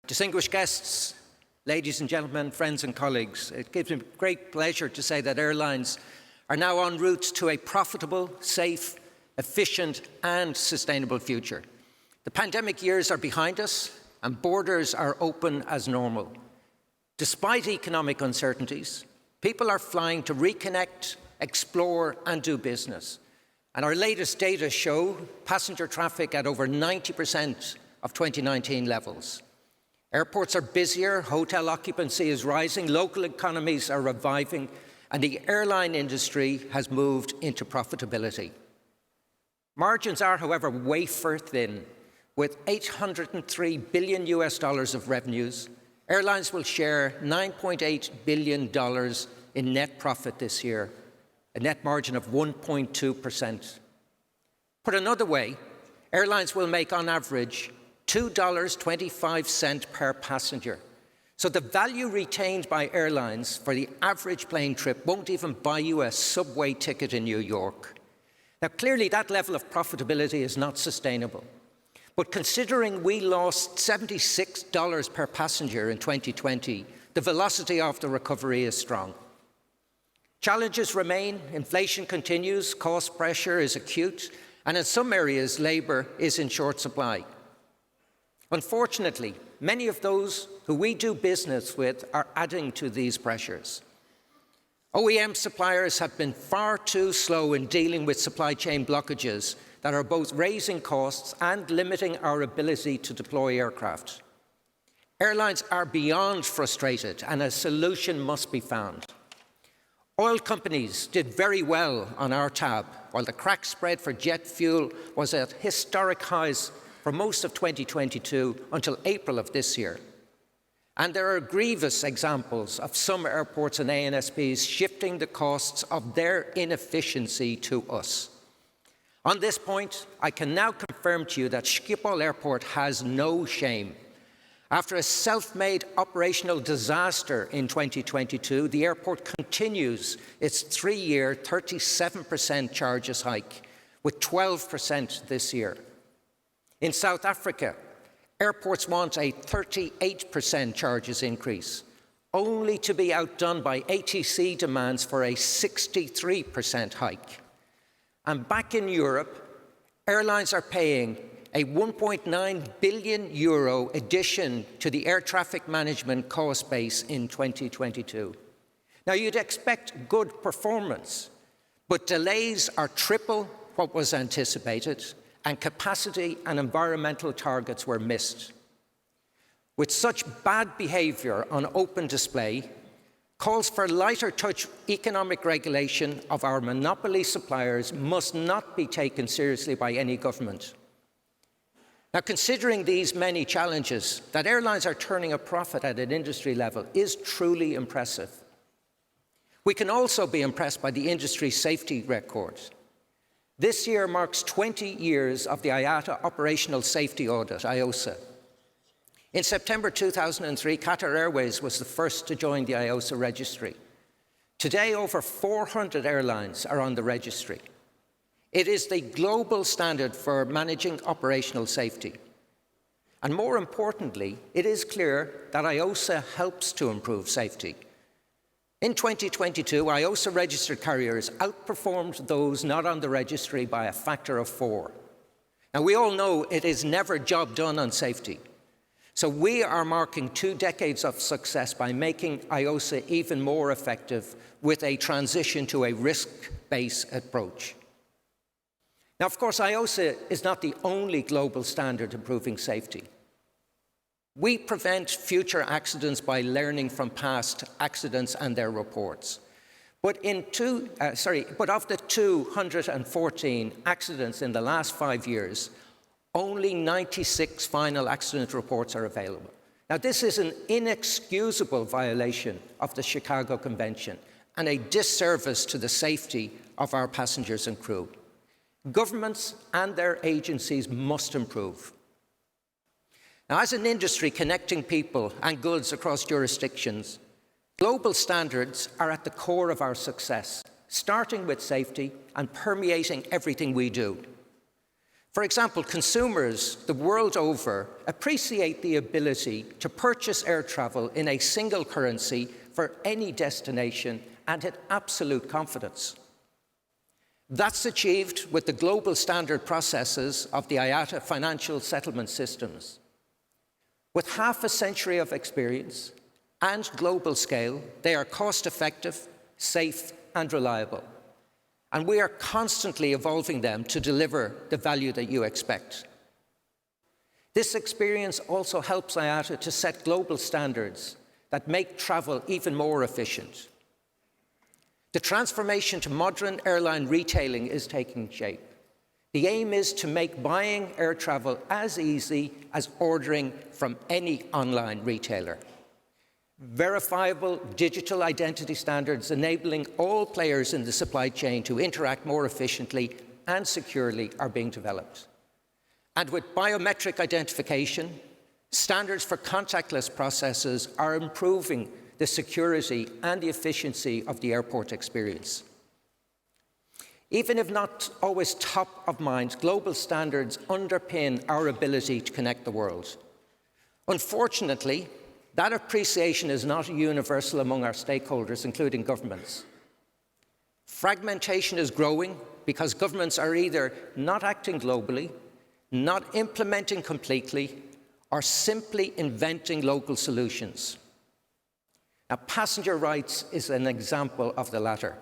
Distinguished guests, ladies and gentlemen, friends and colleagues, it gives me great pleasure to say that airlines are now en route to a profitable, safe, efficient and sustainable future. The pandemic years are behind us and borders are open as normal. Despite economic uncertainties, people are flying to reconnect, explore and do business. And our latest data show passenger traffic at over 90% of 2019 levels. Airports are busier, hotel occupancy is rising, local economies are reviving, and the airline industry has moved into profitability. Margins are, however, wafer thin. With $803 billion of revenues, airlines will share $9.8 billion in net profit this year, a net margin of 1.2%. Put another way, airlines will make on average $2.25 per passenger. So the value retained by airlines for the average plane trip won't even buy you a subway ticket in New York. Now, clearly that level of profitability is not sustainable. But considering we lost $76 per passenger in 2020, the velocity of the recovery is strong. Challenges remain, inflation continues, cost pressure is acute, and in some areas, labour is in short supply. Unfortunately, many of those who we do business with are adding to these pressures. OEM suppliers have been far too slow in dealing with supply chain blockages that are both raising costs and limiting our ability to deploy aircraft. Airlines are beyond frustrated and a solution must be found. Oil companies did very well on our tab, while the crack spread for jet fuel was at historic highs for most of 2022 until April of this year. And there are grievous examples of some airports and ANSPs shifting the costs of their inefficiency to us. On this point, I can now confirm to you that Schiphol Airport has no shame. After a self-made operational disaster in 2022, the airport continues its 3-year 37% charges hike, with 12% this year. In South Africa, airports want a 38% charges increase, only to be outdone by ATC demands for a 63% hike. And back in Europe, airlines are paying a €1.9 billion addition to the air traffic management cost base in 2022. Now, you'd expect good performance, but delays are triple what was anticipated, and capacity and environmental targets were missed. With such bad behaviour on open display, calls for lighter touch economic regulation of our monopoly suppliers must not be taken seriously by any government. Now, considering these many challenges, that airlines are turning a profit at an industry level is truly impressive. We can also be impressed by the industry's safety record. This year marks 20 years of the IATA operational safety audit, Iosa. In September 2003, Qatar Airways was the first to join the Iosa registry. Today, over 400 airlines are on the registry. It is the global standard for managing operational safety. And more importantly, it is clear that Iosa helps to improve safety. In 2022, Iosa registered carriers outperformed those not on the registry by a factor of 4. Now, we all know it is never job done on safety. So we are marking 2 decades of success by making Iosa even more effective with a transition to a risk-based approach. Now, of course, Iosa is not the only global standard improving safety. We prevent future accidents by learning from past accidents and their reports. But of the 214 accidents in the last 5 years, only 96 final accident reports are available. Now, this is an inexcusable violation of the Chicago Convention and a disservice to the safety of our passengers and crew. Governments and their agencies must improve. Now, as an industry connecting people and goods across jurisdictions, global standards are at the core of our success, starting with safety and permeating everything we do. For example, consumers the world over appreciate the ability to purchase air travel in a single currency for any destination and at absolute confidence. That's achieved with the global standard processes of the IATA financial settlement systems. With half a century of experience and global scale, they are cost-effective, safe, and reliable. And we are constantly evolving them to deliver the value that you expect. This experience also helps IATA to set global standards that make travel even more efficient. The transformation to modern airline retailing is taking shape. The aim is to make buying air travel as easy as ordering from any online retailer. Verifiable digital identity standards enabling all players in the supply chain to interact more efficiently and securely are being developed. And with biometric identification, standards for contactless processes are improving the security and the efficiency of the airport experience. Even if not always top of mind, global standards underpin our ability to connect the world. Unfortunately, that appreciation is not universal among our stakeholders, including governments. Fragmentation is growing because governments are either not acting globally, not implementing completely, or simply inventing local solutions. Now, passenger rights is an example of the latter.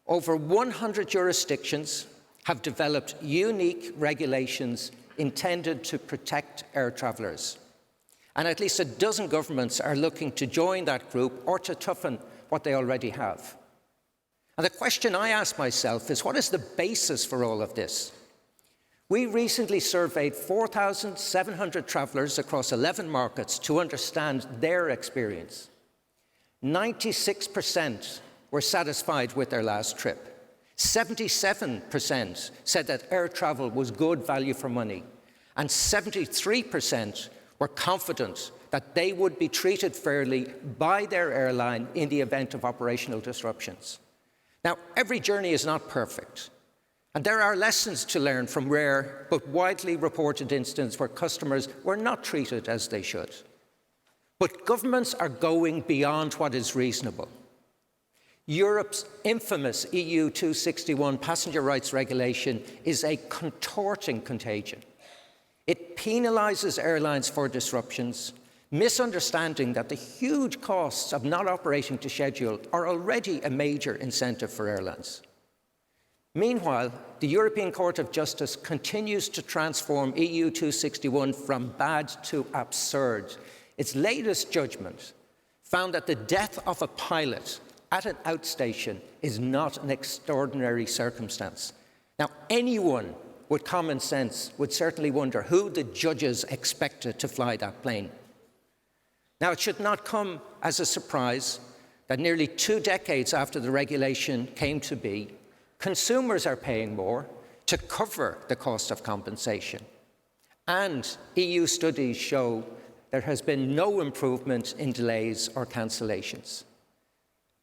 Over 100 jurisdictions have developed unique regulations intended to protect air travellers. And at least a dozen governments are looking to join that group or to toughen what they already have. And the question I ask myself is, what is the basis for all of this? We recently surveyed 4,700 travellers across 11 markets to understand their experience. 96% were satisfied with their last trip. 77% said that air travel was good value for money. And 73% were confident that they would be treated fairly by their airline in the event of operational disruptions. Now, every journey is not perfect. And there are lessons to learn from rare but widely reported instances where customers were not treated as they should. But governments are going beyond what is reasonable. Europe's infamous EU 261 passenger rights regulation is a contorting contagion. It penalises airlines for disruptions, misunderstanding that the huge costs of not operating to schedule are already a major incentive for airlines. Meanwhile, the European Court of Justice continues to transform EU 261 from bad to absurd. Its latest judgment found that the death of a pilot at an outstation is not an extraordinary circumstance. Now, anyone with common sense would certainly wonder who the judges expected to fly that plane. Now, it should not come as a surprise that nearly 2 decades after the regulation came to be, consumers are paying more to cover the cost of compensation. And EU studies show there has been no improvement in delays or cancellations.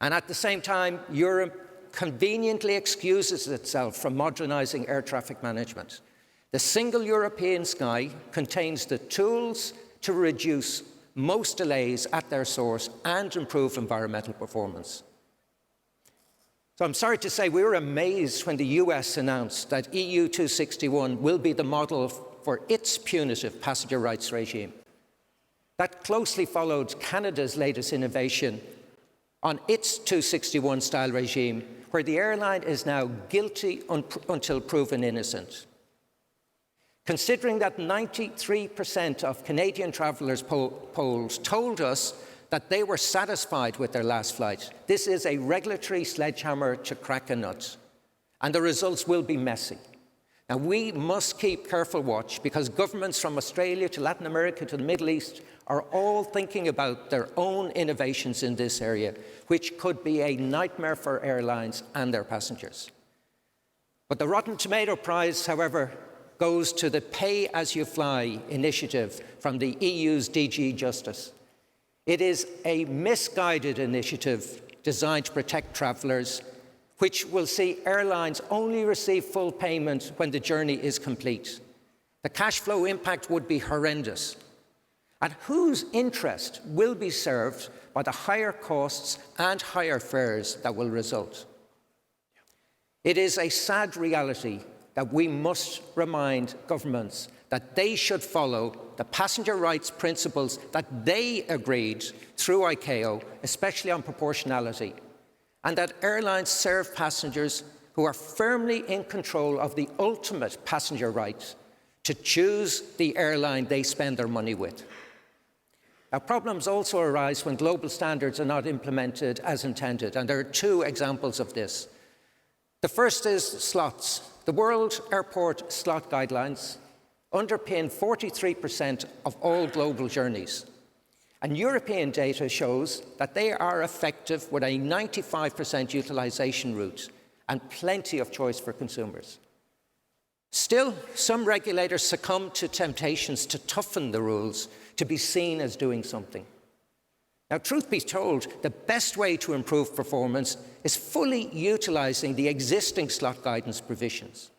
And at the same time, Europe conveniently excuses itself from modernising air traffic management. The single European sky contains the tools to reduce most delays at their source and improve environmental performance. So I'm sorry to say we were amazed when the US announced that EU 261 will be the model for its punitive passenger rights regime. That closely followed Canada's latest innovation on its 261-style regime, where the airline is now guilty until proven innocent. Considering that 93% of Canadian travellers polled told us that they were satisfied with their last flight, this is a regulatory sledgehammer to crack a nut, and the results will be messy. Now, we must keep careful watch because governments from Australia to Latin America to the Middle East are all thinking about their own innovations in this area, which could be a nightmare for airlines and their passengers. But the Rotten Tomato Prize, however, goes to the Pay As You Fly initiative from the EU's DG Justice. It is a misguided initiative designed to protect travellers, which will see airlines only receive full payment when the journey is complete. The cash flow impact would be horrendous. And whose interest will be served by the higher costs and higher fares that will result? It is a sad reality that we must remind governments that they should follow the passenger rights principles that they agreed through ICAO, especially on proportionality, and that airlines serve passengers who are firmly in control of the ultimate passenger right to choose the airline they spend their money with. Now, problems also arise when global standards are not implemented as intended, and there are two examples of this. The first is slots. The World Airport Slot Guidelines underpin 43% of all global journeys. And European data shows that they are effective with a 95% utilization route and plenty of choice for consumers. Still, some regulators succumb to temptations to toughen the rules to be seen as doing something. Now, truth be told, the best way to improve performance is fully utilizing the existing slot guidance provisions.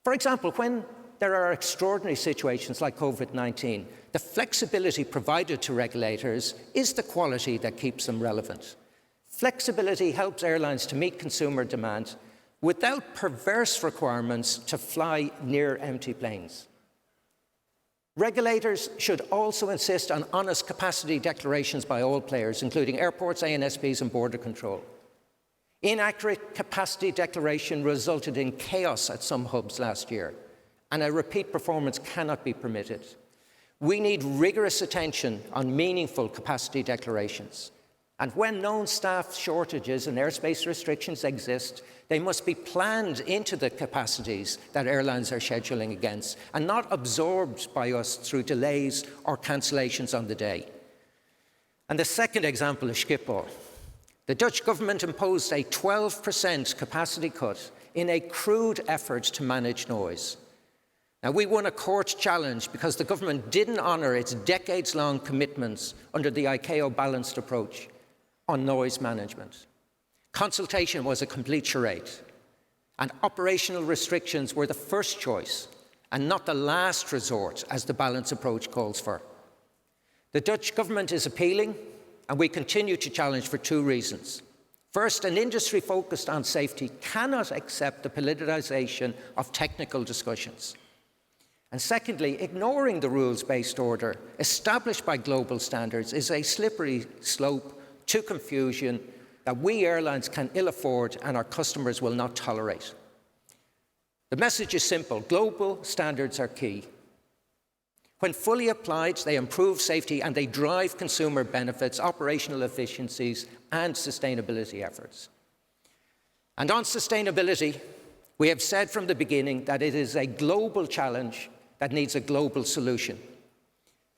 For example, when there are extraordinary situations like COVID-19, the flexibility provided to regulators is the quality that keeps them relevant. Flexibility helps airlines to meet consumer demand without perverse requirements to fly near empty planes. Regulators should also insist on honest capacity declarations by all players, including airports, ANSPs, and border control. Inaccurate capacity declaration resulted in chaos at some hubs last year, and a repeat performance cannot be permitted. We need rigorous attention on meaningful capacity declarations. And when known staff shortages and airspace restrictions exist, they must be planned into the capacities that airlines are scheduling against and not absorbed by us through delays or cancellations on the day. And the second example is Schiphol. The Dutch government imposed a 12% capacity cut in a crude effort to manage noise. Now, we won a court challenge because the government didn't honour its decades-long commitments under the ICAO balanced approach on noise management. Consultation was a complete charade, and operational restrictions were the first choice and not the last resort, as the balanced approach calls for. The Dutch government is appealing, and we continue to challenge for two reasons. First, an industry focused on safety cannot accept the politicization of technical discussions. And secondly, ignoring the rules-based order established by global standards is a slippery slope to confusion that we airlines can ill afford and our customers will not tolerate. The message is simple: global standards are key. When fully applied, they improve safety and they drive consumer benefits, operational efficiencies, and sustainability efforts. And on sustainability, we have said from the beginning that it is a global challenge that needs a global solution.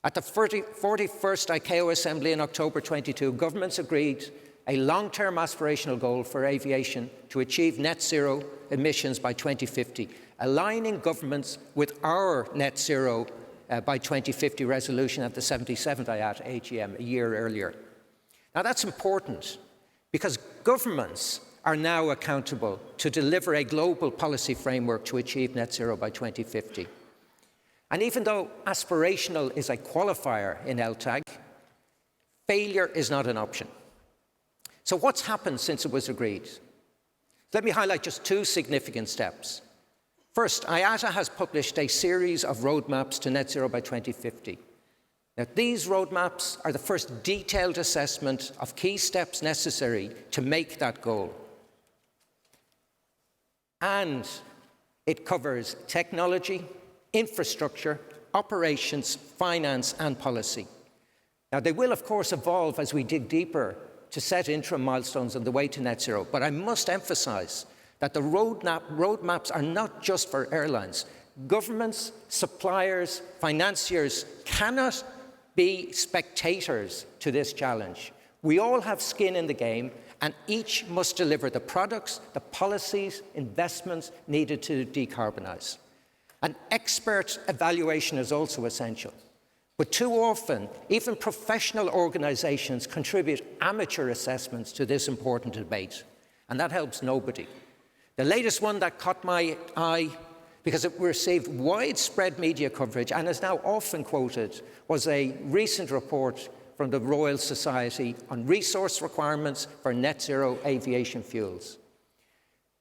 At the 41st ICAO Assembly in October 22, governments agreed a long-term aspirational goal for aviation to achieve net zero emissions by 2050, aligning governments with our net zero by 2050 resolution at the 77th IATA AGM a year earlier. Now, that's important because governments are now accountable to deliver a global policy framework to achieve net zero by 2050. And even though aspirational is a qualifier in LTAG, failure is not an option. So what's happened since it was agreed? Let me highlight just two significant steps. First, IATA has published a series of roadmaps to net zero by 2050. Now, these roadmaps are the first detailed assessment of key steps necessary to make that goal. And it covers technology, infrastructure, operations, finance, and policy. Now, they will, of course, evolve as we dig deeper to set interim milestones on the way to net zero, but I must emphasize that the roadmaps are not just for airlines. Governments, suppliers, financiers cannot be spectators to this challenge. We all have skin in the game, and each must deliver the products, the policies, investments needed to decarbonize. An expert evaluation is also essential. But too often, even professional organizations contribute amateur assessments to this important debate, and that helps nobody. The latest one that caught my eye, because it received widespread media coverage and is now often quoted, was a recent report from the Royal Society on resource requirements for net zero aviation fuels.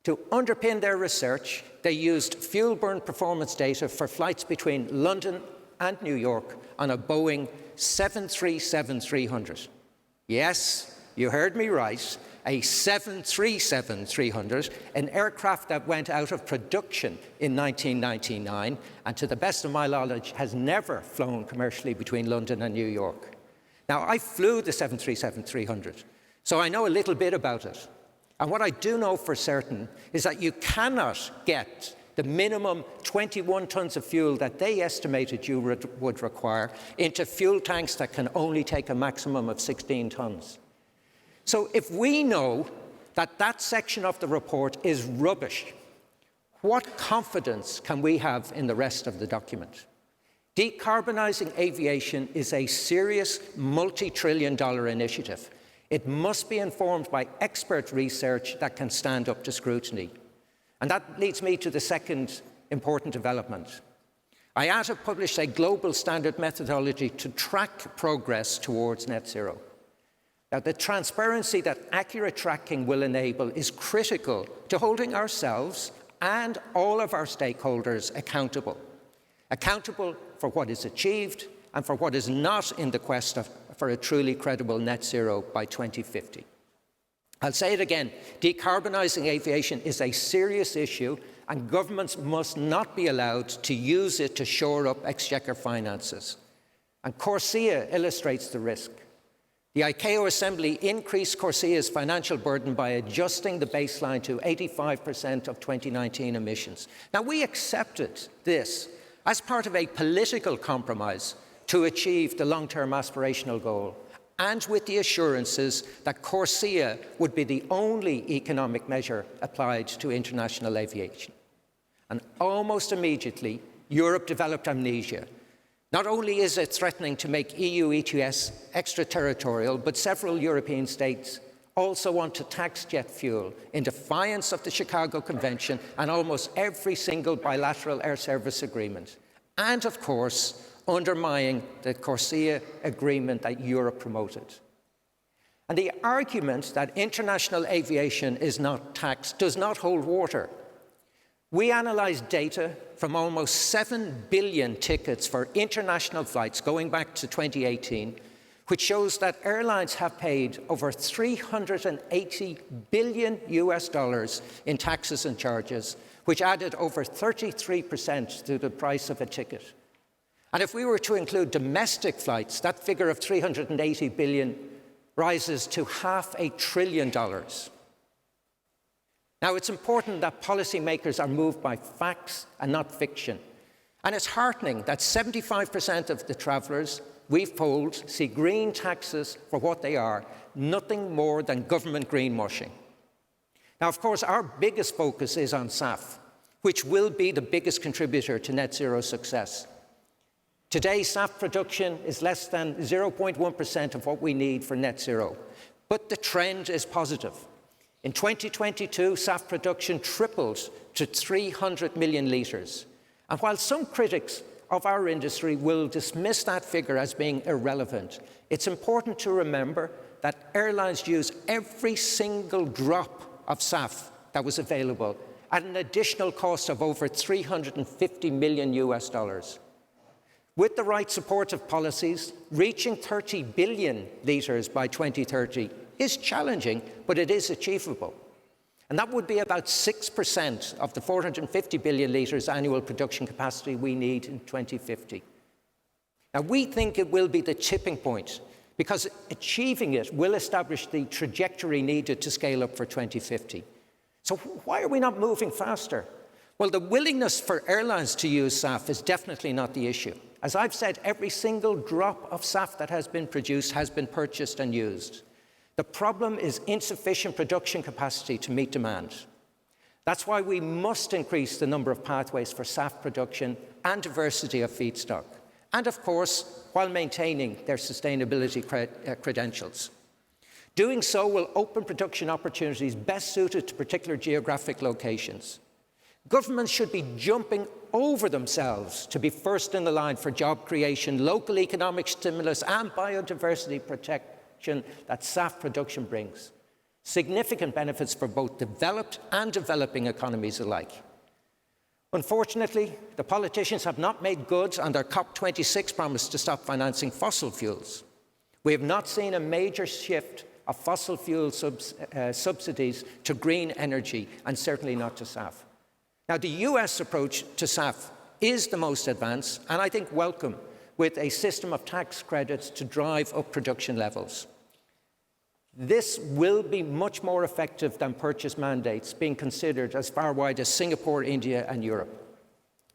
To underpin their research, they used fuel burn performance data for flights between London and New York on a Boeing 737-300. Yes, you heard me right, a 737-300, an aircraft that went out of production in 1999 and, to the best of my knowledge, has never flown commercially between London and New York. Now, I flew the 737-300, so I know a little bit about it. And what I do know for certain is that you cannot get the minimum 21 tons of fuel that they estimated you would require into fuel tanks that can only take a maximum of 16 tons. So if we know that that section of the report is rubbish, what confidence can we have in the rest of the document? Decarbonising aviation is a serious multi-trillion-dollar initiative. It must be informed by expert research that can stand up to scrutiny. And that leads me to the second important development. IATA published a global standard methodology to track progress towards net zero. Now, the transparency that accurate tracking will enable is critical to holding ourselves and all of our stakeholders accountable for what is achieved and for what is not in the quest for a truly credible net zero by 2050. I'll say it again, decarbonising aviation is a serious issue and governments must not be allowed to use it to shore up exchequer finances. And CORSIA illustrates the risk. The ICAO Assembly increased CORSIA's financial burden by adjusting the baseline to 85% of 2019 emissions. Now, we accepted this as part of a political compromise to achieve the long-term aspirational goal, and with the assurances that CORSIA would be the only economic measure applied to international aviation. And almost immediately, Europe developed amnesia. Not only is it threatening to make EU ETS extraterritorial, but several European states also want to tax jet fuel in defiance of the Chicago Convention and almost every single bilateral air service agreement. And, of course, undermining the CORSIA agreement that Europe promoted. And the argument that international aviation is not taxed does not hold water. We analysed data from almost 7 billion tickets for international flights going back to 2018, which shows that airlines have paid over $380 billion in taxes and charges, which added over 33% to the price of a ticket. And if we were to include domestic flights, that figure of $380 billion rises to $500 billion. Now, it's important that policymakers are moved by facts and not fiction. And it's heartening that 75% of the travellers we've polled see green taxes for what they are, nothing more than government greenwashing. Now, of course, our biggest focus is on SAF, which will be the biggest contributor to net zero success. Today, SAF production is less than 0.1% of what we need for net zero, but the trend is positive. In 2022, SAF production tripled to 300 million litres. And while some critics of our industry will dismiss that figure as being irrelevant, it's important to remember that airlines use every single drop of SAF that was available at an additional cost of over $350 million. With the right supportive policies, reaching 30 billion litres by 2030 is challenging, but it is achievable. And that would be about 6% of the 450 billion litres annual production capacity we need in 2050. Now, we think it will be the tipping point because achieving it will establish the trajectory needed to scale up for 2050. So why are we not moving faster? Well, the willingness for airlines to use SAF is definitely not the issue. As I've said, every single drop of SAF that has been produced has been purchased and used. The problem is insufficient production capacity to meet demand. That's why we must increase the number of pathways for SAF production and diversity of feedstock, and of course, while maintaining their sustainability credentials. Doing so will open production opportunities best suited to particular geographic locations. Governments should be jumping over themselves to be first in the line for job creation, local economic stimulus and biodiversity protection that SAF production brings. Significant benefits for both developed and developing economies alike. Unfortunately, the politicians have not made good on their COP26 promise to stop financing fossil fuels. We have not seen a major shift of fossil fuel subsidies to green energy, and certainly not to SAF. Now, the US approach to SAF is the most advanced, and I think welcome, with a system of tax credits to drive up production levels. This will be much more effective than purchase mandates being considered as far wide as Singapore, India, and Europe.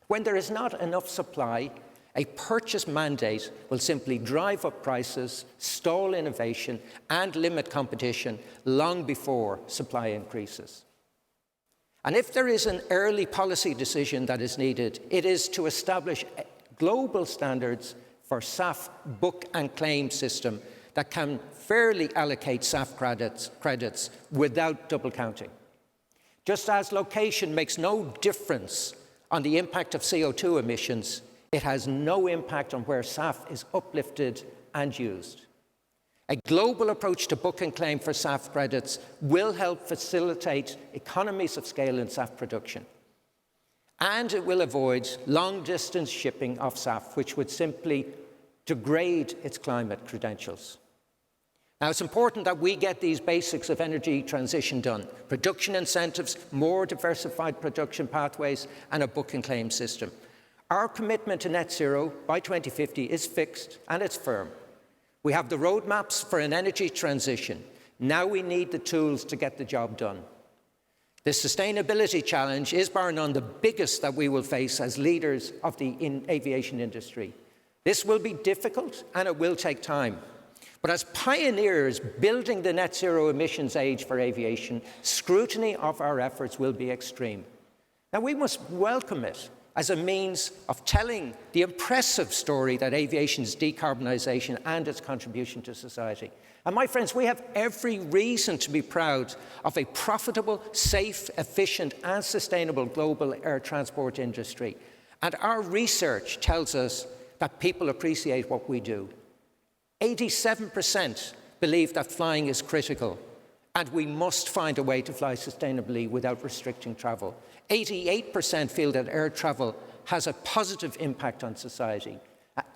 When there is not enough supply, a purchase mandate will simply drive up prices, stall innovation, and limit competition long before supply increases. And if there is an early policy decision that is needed, it is to establish global standards for SAF book and claim system that can fairly allocate SAF credits without double counting. Just as location makes no difference on the impact of CO2 emissions, it has no impact on where SAF is uplifted and used. A global approach to book and claim for SAF credits will help facilitate economies of scale in SAF production. And it will avoid long-distance shipping of SAF, which would simply degrade its climate credentials. Now, it's important that we get these basics of energy transition done: production incentives, more diversified production pathways, and a book and claim system. Our commitment to net zero by 2050 is fixed and it's firm. We have the roadmaps for an energy transition. Now we need the tools to get the job done. The sustainability challenge is bar none the biggest that we will face as leaders of the aviation industry. This will be difficult and it will take time. But as pioneers building the net zero emissions age for aviation, scrutiny of our efforts will be extreme. Now we must welcome it as a means of telling the impressive story that aviation's decarbonisation and its contribution to society. And my friends, we have every reason to be proud of a profitable, safe, efficient and sustainable global air transport industry. And our research tells us that people appreciate what we do. 87% believe that flying is critical, and we must find a way to fly sustainably without restricting travel. 88% feel that air travel has a positive impact on society.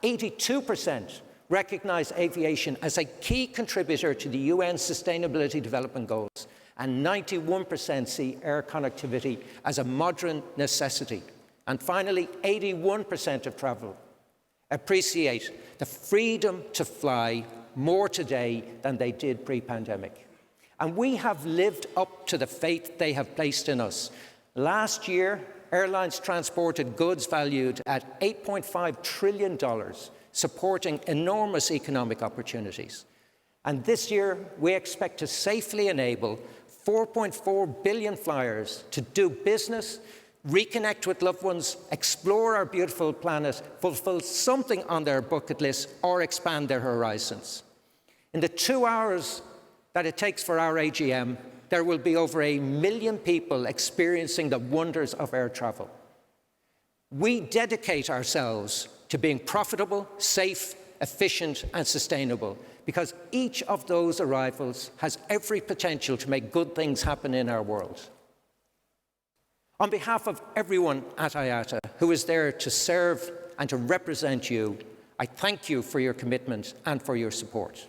82% recognize aviation as a key contributor to the UN Sustainability Development Goals, and 91% see air connectivity as a modern necessity. And finally, 81% of travel appreciate the freedom to fly more today than they did pre-pandemic. And we have lived up to the faith they have placed in us. Last year, airlines transported goods valued at $8.5 trillion, supporting enormous economic opportunities. And this year, we expect to safely enable 4.4 billion flyers to do business, reconnect with loved ones, explore our beautiful planet, fulfill something on their bucket list, or expand their horizons. In the 2 hours that it takes for our AGM, there will be over 1 million people experiencing the wonders of air travel. We dedicate ourselves to being profitable, safe, efficient, and sustainable, because each of those arrivals has every potential to make good things happen in our world. On behalf of everyone at IATA who is there to serve and to represent you, I thank you for your commitment and for your support.